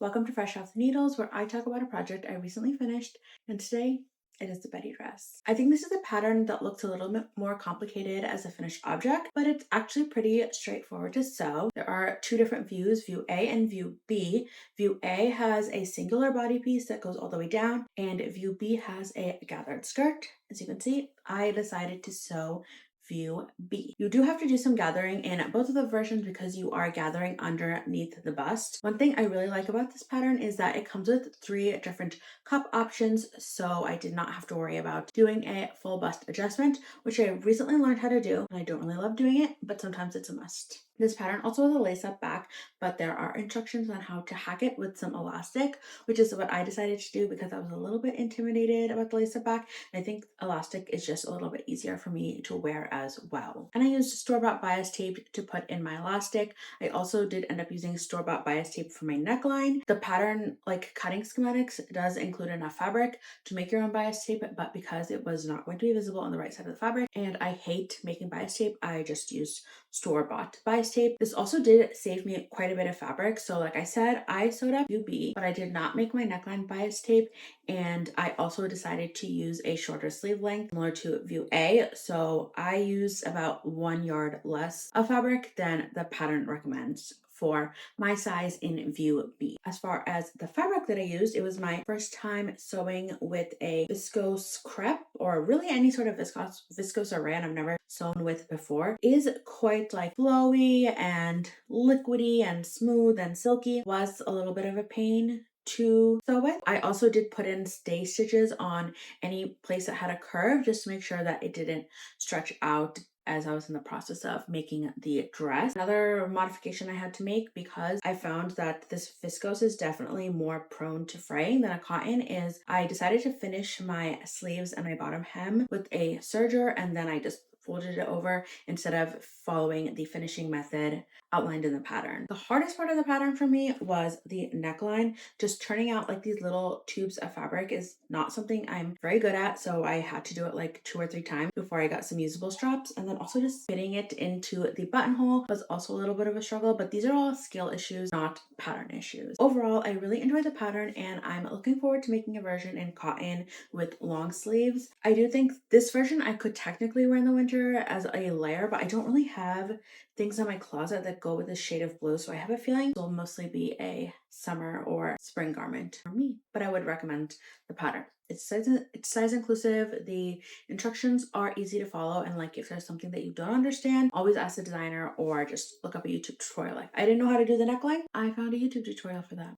Welcome to Fresh Off the Needles, where I talk about a project I recently finished, and today it is the Betty dress. I think this is a pattern that looks a little bit more complicated as a finished object, but it's actually pretty straightforward to sew. There are two different views, view A and view B. View A has a singular body piece that goes all the way down, and view B has a gathered skirt. As you can see, I decided to sew view B. You do have to do some gathering in both of the versions because you are gathering underneath the bust. One thing I really like about this pattern is that it comes with 3 different cup options, so I did not have to worry about doing a full bust adjustment, which I recently learned how to do, and I don't really love doing it, but sometimes it's a must. This pattern also has a lace-up back, but there are instructions on how to hack it with some elastic, which is what I decided to do because I was a little bit intimidated about the lace-up back. And I think elastic is just a little bit easier for me to wear as well. And I used store-bought bias tape to put in my elastic. I also did end up using store-bought bias tape for my neckline. The pattern, like cutting schematics, does include enough fabric to make your own bias tape, but because it was not going to be visible on the right side of the fabric, and I hate making bias tape, I just used store-bought bias tape. This also did save me quite a bit of fabric. So like I said, I sewed up UB, but I did not make my neckline bias tape. And I also decided to use a shorter sleeve length similar to view A. So I used about 1 yard less of fabric than the pattern recommends for my size in view B. As far as the fabric that I used, it was my first time sewing with a viscose crepe, or really any sort of viscose or rayon I've never sewn with before. It is quite like flowy and liquidy and smooth and silky. Was a little bit of a pain to sew with. I also did put in stay stitches on any place that had a curve just to make sure that it didn't stretch out as I was in the process of making the dress. Another modification I had to make, because I found that this viscose is definitely more prone to fraying than a cotton, is I decided to finish my sleeves and my bottom hem with a serger, and then I just folded it over instead of following the finishing method outlined in the pattern. The hardest part of the pattern for me was the neckline. Just turning out like these little tubes of fabric is not something I'm very good at, so I had to do it like 2 or 3 times before I got some usable straps. And then also just fitting it into the buttonhole was also a little bit of a struggle, but these are all skill issues, not pattern issues. Overall, I really enjoyed the pattern, and I'm looking forward to making a version in cotton with long sleeves. I do think this version I could technically wear in the winter as a layer, but I don't really have things in my closet that go with this shade of blue, so I have a feeling it'll mostly be a summer or spring garment for me. But I would recommend the pattern. It's size inclusive. The instructions are easy to follow, and like if there's something that you don't understand, always ask the designer or just look up a YouTube tutorial. Like I didn't know how to do the neckline, I found a YouTube tutorial for that.